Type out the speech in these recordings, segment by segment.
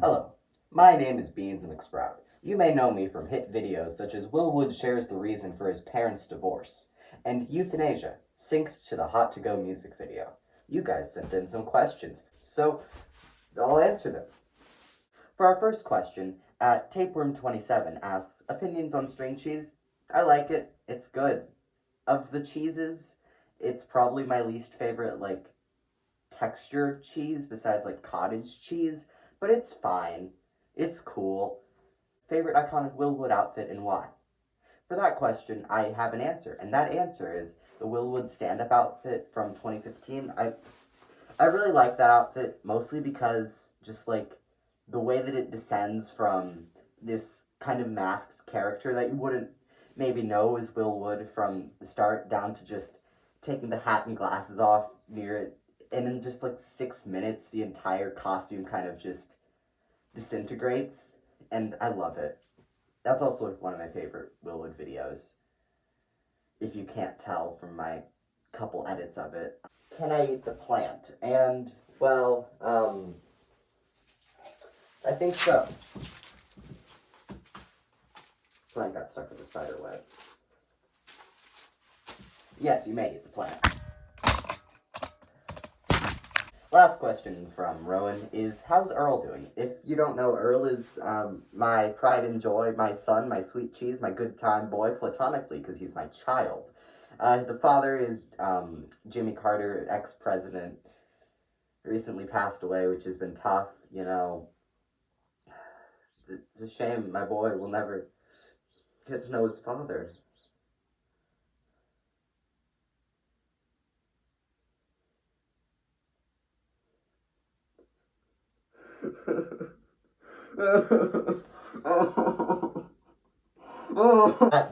Hello, my name is McSprout. You may know me from hit videos such as Will Wood shares the reason for his parents' divorce, and Euthanasia, synced to the Hot to Go music video. You guys sent in some questions, so I'll answer them. For our first question, Tapeworm27 asks, opinions on string cheese? I like it. It's good. Of the cheeses, it's probably my least favorite, texture cheese besides, cottage cheese, but it's fine. It's cool. Favorite iconic Will Wood outfit and why? For that question, I have an answer, and that answer is the Will Wood stand-up outfit from 2015. I really like that outfit, mostly because just, the way that it descends from this kind of masked character that you wouldn't maybe know is Will Wood from the start, down to just taking the hat and glasses off near it, and in just 6 minutes, the entire costume kind of just disintegrates, and I love it. That's also one of my favorite Will Wood videos, if you can't tell from my couple edits of it. Can I eat the plant? And, well, I think so. Plant got stuck with the spider web. Yes, you may eat the plant. Last question from Rowan is, how's Earl doing? If you don't know, Earl is my pride and joy, my son, my sweet cheese, my good time boy, platonically, because he's my child. The father is Jimmy Carter, ex-president, recently passed away, which has been tough, you know. It's a shame my boy will never get to know his father.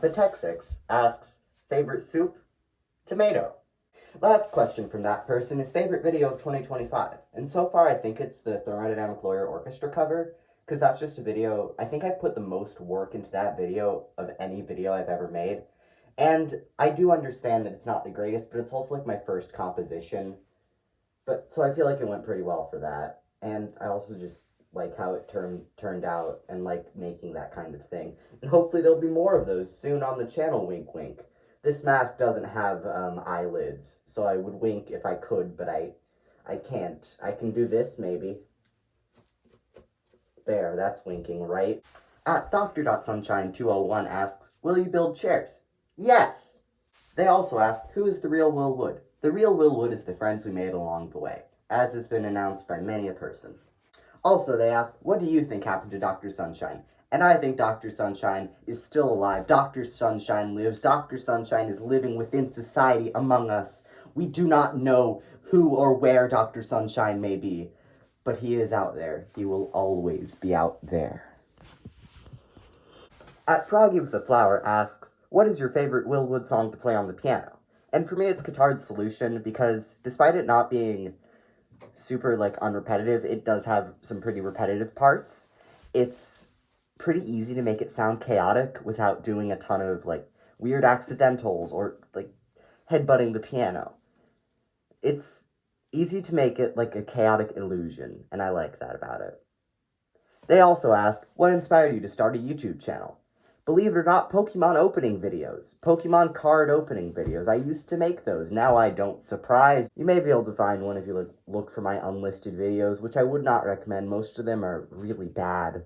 Batexix asks, favorite soup? Tomato. Last question from that person is favorite video of 2025. And so far I think it's the Thermodynamic Lawyer Orchestra cover, because that's just a video, I think I've put the most work into that video of any video I've ever made. And I do understand that it's not the greatest, but it's also my first composition. But so I feel like it went pretty well for that. And I also just like how it turned out and making that kind of thing. And hopefully there'll be more of those soon on the channel, wink wink. This mask doesn't have eyelids, so I would wink if I could, but I can't. I can do this maybe. There, that's winking, right? Dr.Sunshine201 asks, will you build chairs? Yes! They also ask, who is the real Will Wood? The real Will Wood is the friends we made along the way, as has been announced by many a person. Also, they ask, what do you think happened to Dr. Sunshine? And I think Dr. Sunshine is still alive. Dr. Sunshine lives. Dr. Sunshine is living within society among us. We do not know who or where Dr. Sunshine may be, but he is out there. He will always be out there. Froggy with a Flower asks, what is your favorite Will Wood song to play on the piano? And for me, it's Guitar's Solution, because despite it not being super, unrepetitive, it does have some pretty repetitive parts. It's pretty easy to make it sound chaotic without doing a ton of, weird accidentals or, headbutting the piano. It's easy to make it, a chaotic illusion, and I like that about it. They also ask, what inspired you to start a YouTube channel? Believe it or not, Pokemon opening videos. Pokemon card opening videos. I used to make those. Now I don't. Surprise. You may be able to find one if you look for my unlisted videos, which I would not recommend. Most of them are really bad.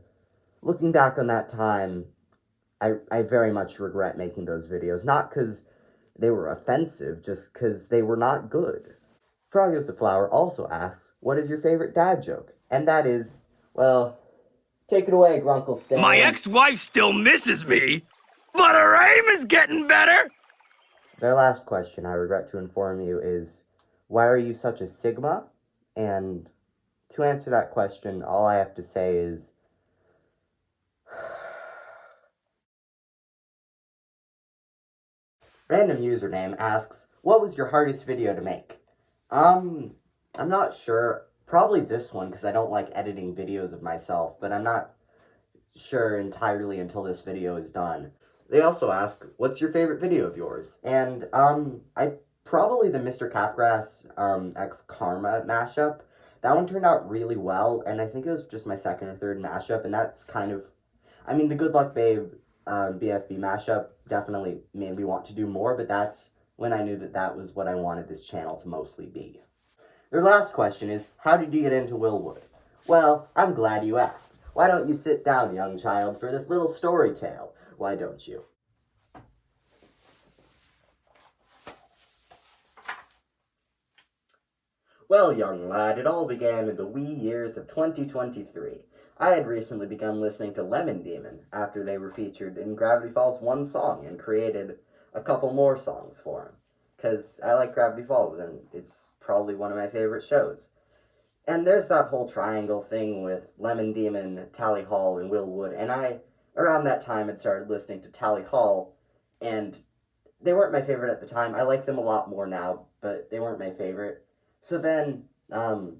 Looking back on that time, I very much regret making those videos. Not because they were offensive, just because they were not good. Froggy with the Flower also asks, what is your favorite dad joke? And that is, well, take it away, Grunkle Stan. My ex-wife still misses me! But our aim is getting better! Their last question, I regret to inform you, is why are you such a Sigma? And to answer that question, all I have to say is random username asks, what was your hardest video to make? I'm not sure. Probably this one, because I don't like editing videos of myself, but I'm not sure entirely until this video is done. They also ask, what's your favorite video of yours? And, I probably the Mr. Capgrass, X Karma mashup. That one turned out really well, and I think it was just my second or third mashup, and that's kind of, I mean, the Good Luck Babe, BFB mashup definitely made me want to do more, but that's when I knew that that was what I wanted this channel to mostly be. Their last question is, how did you get into Willwood? Well, I'm glad you asked. Why don't you sit down, young child, for this little story tale? Why don't you? Well, young lad, it all began in the wee years of 2023. I had recently begun listening to Lemon Demon after they were featured in Gravity Falls' one song and created a couple more songs for him. Because I like Gravity Falls and it's probably one of my favorite shows. And there's that whole triangle thing with Lemon Demon, Tally Hall, and Will Wood, and I, around that time, had started listening to Tally Hall, and they weren't my favorite at the time. I like them a lot more now, but they weren't my favorite. So then, a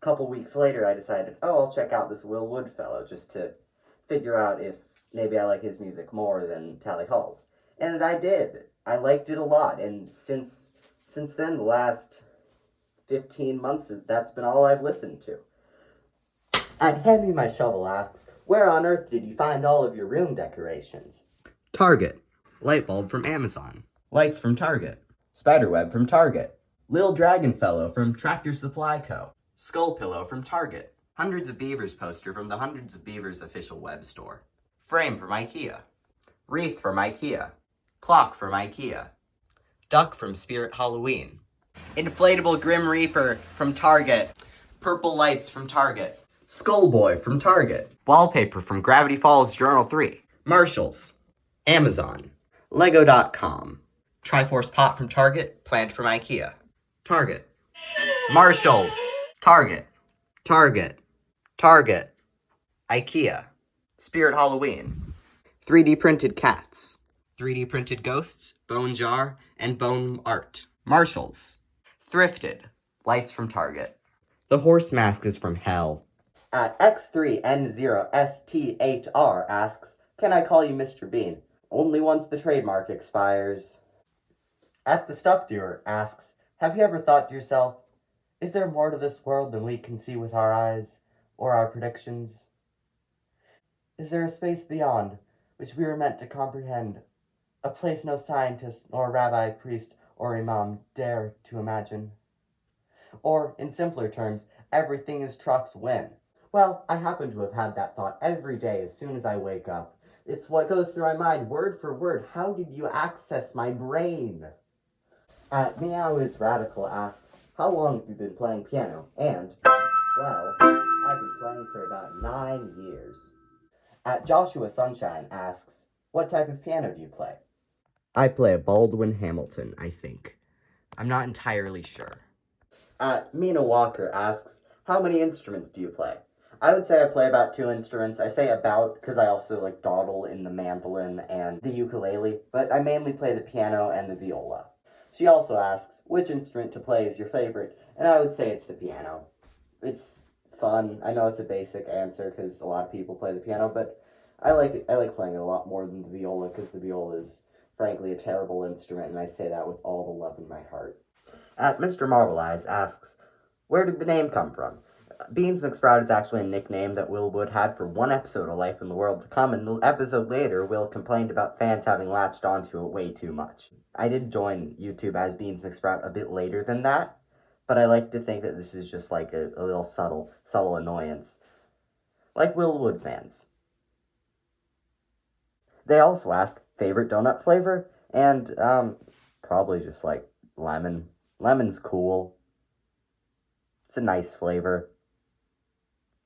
couple weeks later, I decided, oh, I'll check out this Will Wood fellow, just to figure out if maybe I like his music more than Tally Hall's. And I did. I liked it a lot, and since then, the last 15 months, that's been all I've listened to. And Hand Me My Shovel asks, where on earth did you find all of your room decorations? Target. Light bulb from Amazon. Lights from Target. Spiderweb from Target. Lil Dragon Fellow from Tractor Supply Co. Skull Pillow from Target. Hundreds of Beavers poster from the Hundreds of Beavers official web store. Frame from IKEA. Wreath from IKEA. Clock from IKEA. Duck from Spirit Halloween. Inflatable Grim Reaper from Target. Purple lights from Target. Skullboy from Target. Wallpaper from Gravity Falls Journal 3. Marshalls. Amazon. Lego.com. Triforce pot from Target. Plant from IKEA. Target. Marshalls. Target. Target. Target. IKEA. Spirit Halloween. 3D printed cats. 3D printed ghosts, bone jar, and bone art. Marshalls. Thrifted. Lights from Target. The horse mask is from hell. At X3N0ST8R asks, can I call you Mr. Bean? Only once the trademark expires. At the Stuff Doer asks, have you ever thought to yourself, is there more to this world than we can see with our eyes, or our predictions? Is there a space beyond, which we were meant to comprehend, a place no scientist, nor rabbi, priest, or imam dare to imagine? Or, in simpler terms, everything is trucks win. Well, I happen to have had that thought every day as soon as I wake up. It's what goes through my mind word for word. How did you access my brain? Meow is Radical asks, how long have you been playing piano? And, well, I've been playing for about 9 years. At Joshua Sunshine asks, what type of piano do you play? I play a Baldwin Hamilton, I think. I'm not entirely sure. Mina Walker asks, how many instruments do you play? I would say I play about 2 instruments. I say about because I also like dawdle in the mandolin and the ukulele, but I mainly play the piano and the viola. She also asks, which instrument to play is your favorite? And I would say it's the piano. It's fun. I know it's a basic answer because a lot of people play the piano, but I like it. I like playing it a lot more than the viola because the viola is frankly a terrible instrument, and I say that with all the love in my heart. Mr. Marble Eyes asks, where did the name come from? Beans McSprout is actually a nickname that Will Wood had for one episode of Life in the World to Come, and the episode later, Will complained about fans having latched onto it way too much. I did join YouTube as Beans McSprout a bit later than that, but I like to think that this is just like a little subtle annoyance. Like Will Wood fans. They also ask, favorite donut flavor? And, probably just like lemon. Lemon's cool. It's a nice flavor.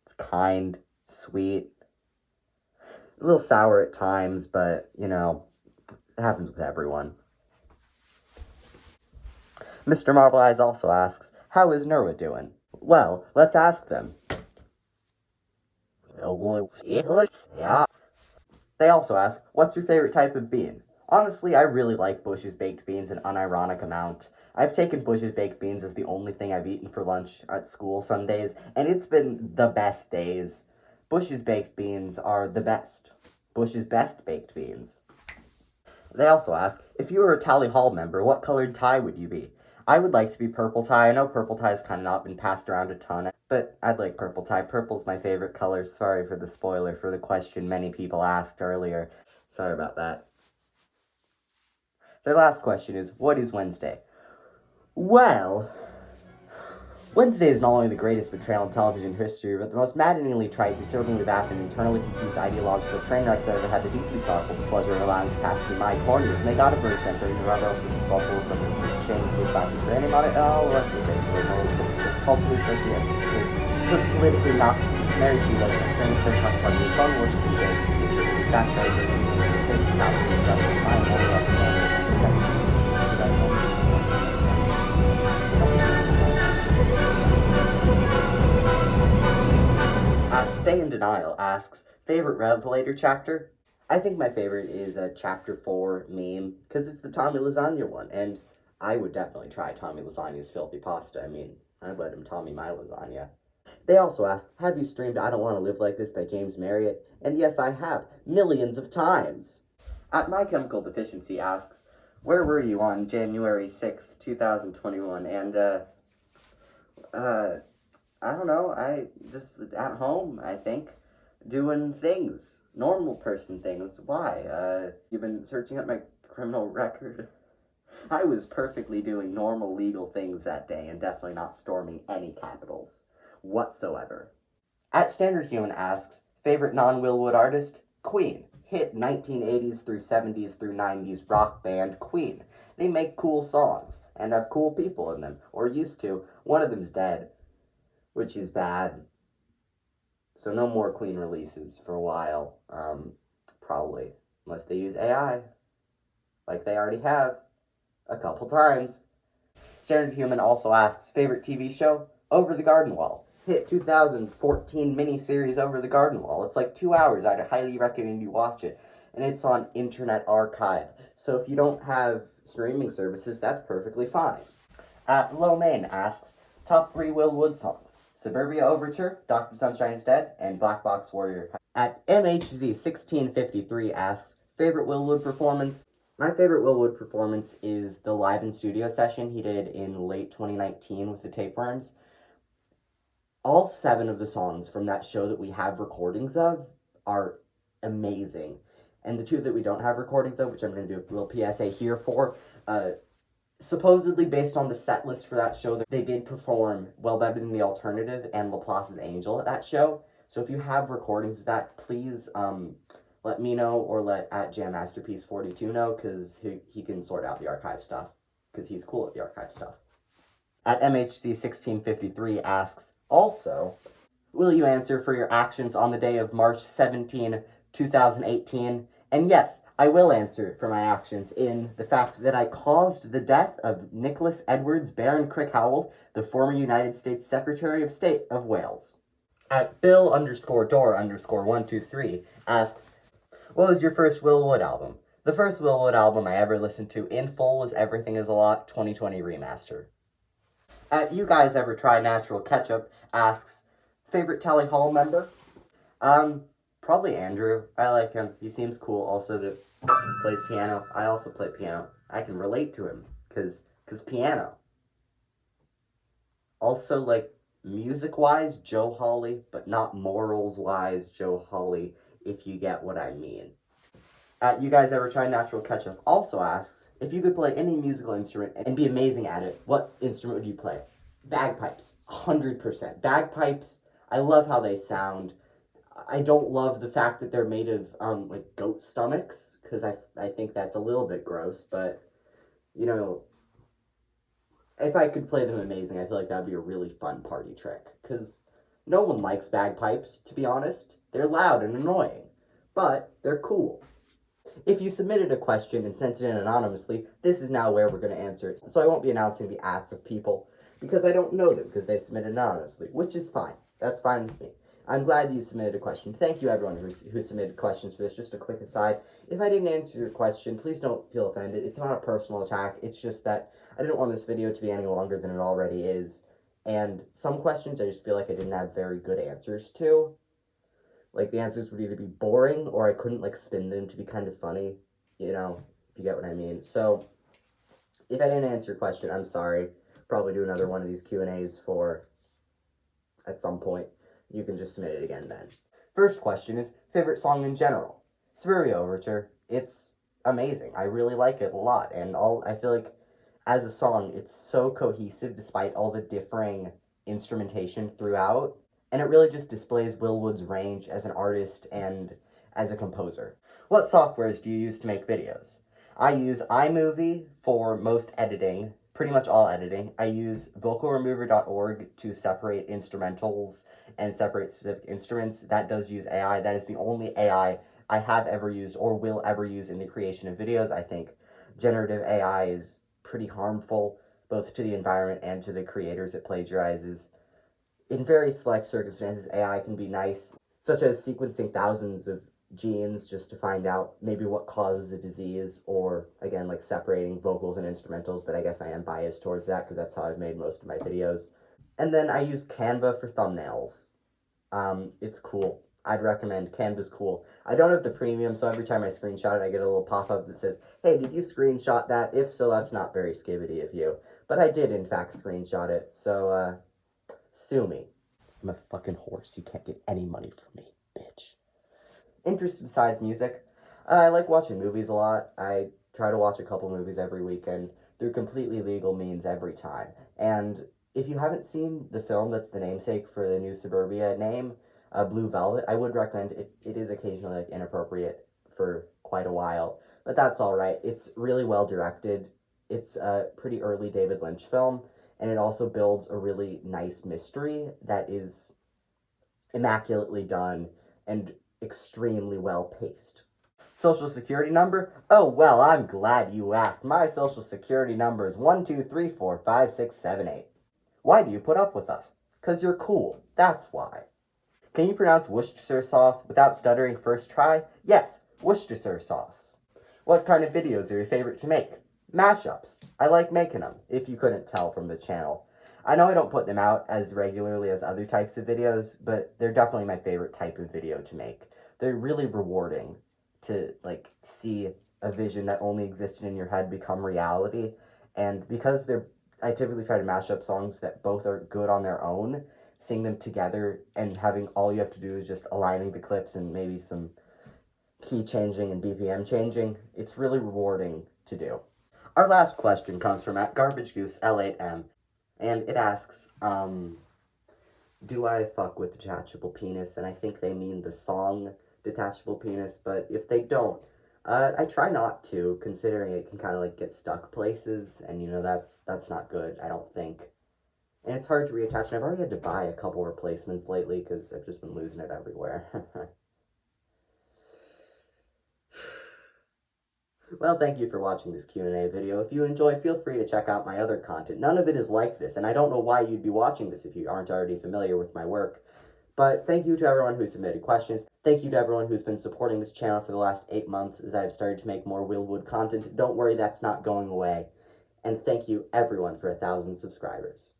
It's kind, sweet. A little sour at times, but, you know, It happens with everyone. Mr. Marble Eyes also asks, how is Nerwa doing? Well, let's ask them. They also ask, what's your favorite type of bean? Honestly, I really like Bush's baked beans an unironic amount. I've taken Bush's baked beans as the only thing I've eaten for lunch at school some days, and it's been the best days. Bush's baked beans are the best. Bush's best baked beans. They also ask, if you were a Tally Hall member, what colored tie would you be? I would like to be purple tie. I know purple tie has kind of not been passed around a ton, but I'd like purple tie. Purple's my favorite color. Sorry for the spoiler for the question many people asked earlier. Sorry about that. Their last question is, what is Wednesday? Well, Wednesday is not only the greatest betrayal in television history, but the most maddeningly trite, disturbingly vapid, and internally confused ideological train wrecks that ever had the deeply sorrowful displeasure of allowing to pass through my corners. May God have mercy on whoever else was responsible for something shamelessly spouse for any on it, and all the rest of the things. Called police like the put politically noxious to marry too late, and training search on part of the fun worship and day. Backfire for the house and justice, my only representative. Stay in Denial asks, favorite Revelator chapter? I think my favorite is chapter 4 meme, because it's the Tommy Lasagna one, and I would definitely try Tommy Lasagna's filthy pasta. I mean, I'd let him Tommy my lasagna. They also ask, have you streamed I Don't Want to Live Like This by James Marriott? And yes, I have, millions of times. My Chemical Deficiency asks, where were you on January 6th, 2021? And, I don't know, I just at home, I think, doing things, normal person things. Why? You've been searching up my criminal record? I was perfectly doing normal legal things that day and definitely not storming any capitals whatsoever. At Standard Human asks, favorite non-Willwood artist? Queen. Hit 1980s through 70s through 90s rock band Queen. They make cool songs and have cool people in them, or used to. One of them's dead, which is bad. So no more Queen releases for a while, probably, unless they use AI, like they already have, a couple times. Standard Human also asks, favorite TV show? Over the Garden Wall. Hit 2014 miniseries Over the Garden Wall. It's like 2 hours. I'd highly recommend you watch it. And it's on Internet Archive. So if you don't have streaming services, that's perfectly fine. Lo Main asks, top 3 Will Wood songs. Suburbia Overture, Dr. Sunshine's Dead, and Black Box Warrior. At MHZ1653 asks, favorite Will Wood performance? My favorite Will Wood performance is the live in studio session he did in late 2019 with the Tapeworms. All 7 of the songs from that show that we have recordings of are amazing. And the 2 that we don't have recordings of, which I'm going to do a little PSA here for, supposedly based on the set list for that show, they did perform Well Better Than the Alternative and Laplace's Angel at that show. So if you have recordings of that, please let me know or let at JamMasterpiece42 know, because he can sort out the archive stuff, because he's cool at the archive stuff. At MHC1653 asks, also, will you answer for your actions on the day of March 17, 2018? And yes, I will answer for my actions in the fact that I caused the death of Nicholas Edwards Baron Crickhowell, the former United States Secretary of State of Wales. At Bill_Door_123 asks, what was your first Will Wood album? The first Will Wood album I ever listened to in full was Everything Is a Lot 2020 Remaster. At You Guys Ever Try Natural Ketchup asks, favorite Tally Hall member? Probably Andrew. I like him. He seems cool. Also, that plays piano. I also play piano. I can relate to him, cause piano. Also, like, music-wise, Joe Hawley, but not morals-wise Joe Hawley, if you get what I mean. At You Guys Ever Try Natural Ketchup also asks, if you could play any musical instrument and be amazing at it, what instrument would you play? Bagpipes. 100%. Bagpipes, I love how they sound. I don't love the fact that they're made of, like, goat stomachs, because I think that's a little bit gross, but, you know, if I could play them amazing, I feel like that would be a really fun party trick, because no one likes bagpipes, to be honest. They're loud and annoying, but they're cool. If you submitted a question and sent it in anonymously, this is now where we're going to answer it. So I won't be announcing the ats of people, because I don't know them, because they submitted anonymously, which is fine. That's fine with me. I'm glad you submitted a question. Thank you, everyone who submitted questions for this. Just a quick aside. If I didn't answer your question, please don't feel offended. It's not a personal attack. It's just that I didn't want this video to be any longer than it already is. And some questions I just feel like I didn't have very good answers to. Like, the answers would either be boring, or I couldn't, like, spin them to be kind of funny. You know, if you get what I mean. So, if I didn't answer your question, I'm sorry. Probably do another one of these Q&As at some point. You can just submit it again then. First question is, favorite song in general? Suburbia Overture. It's amazing. I really like it a lot. And I feel like, as a song, it's so cohesive despite all the differing instrumentation throughout. And it really just displays Will Wood's range as an artist and as a composer. What softwares do you use to make videos? I use iMovie for most editing, pretty much all editing. I use vocalremover.org to separate instrumentals and separate specific instruments. That does use AI. That is the only AI I have ever used or will ever use in the creation of videos. I think generative AI is pretty harmful, both to the environment and to the creators it plagiarizes. In very select circumstances, AI can be nice, such as sequencing thousands of genes just to find out maybe what causes a disease, or, again, like separating vocals and instrumentals, but I guess I am biased towards that because that's how I've made most of my videos. And then I use Canva for thumbnails. It's cool. I'd recommend. Canva's cool. I don't have the premium, so every time I screenshot it, I get a little pop-up that says, hey, did you screenshot that? If so, that's not very skibbity of you. But I did, in fact, screenshot it, so, sue me. I'm a fucking horse. You can't get any money from me, bitch. Interests besides music? I like watching movies a lot. I try to watch a couple movies every weekend through completely legal means every time. And if you haven't seen the film that's the namesake for the new Suburbia name, Blue Velvet, I would recommend it. It is occasionally like inappropriate for quite a while, but that's all right. It's really well directed. It's a pretty early David Lynch film, and it also builds a really nice mystery that is immaculately done and extremely well paced. Social security number? Oh, well, I'm glad you asked. My social security number is 1234567 8. Why do you put up with us? 'Cause you're cool. That's why. Can you pronounce Worcestershire sauce without stuttering first try? Yes, Worcestershire sauce. What kind of videos are your favorite to make? Mashups. I like making them, if you couldn't tell from the channel. I know I don't put them out as regularly as other types of videos, but they're definitely my favorite type of video to make. They're really rewarding to, like, see a vision that only existed in your head become reality. And because I typically try to mash up songs that both are good on their own, sing them together, and having all you have to do is just aligning the clips and maybe some key changing and BPM changing, it's really rewarding to do. Our last question comes from @GarbageGooseL8M, and it asks, do I fuck with Detachable Penis? And I think they mean the song Detachable Penis, but if they don't, I try not to, considering it can kind of like get stuck places, and that's not good, I don't think. And it's hard to reattach, and I've already had to buy a couple replacements lately because I've just been losing it everywhere. Well, thank you for watching this Q&A video. If you enjoyed, feel free to check out my other content. None of it is like this, and I don't know why you'd be watching this if you aren't already familiar with my work. But thank you to everyone who submitted questions. Thank you to everyone who's been supporting this channel for the last 8 months as I've started to make more Will Wood content. Don't worry, that's not going away. And thank you, everyone, for 1,000 subscribers.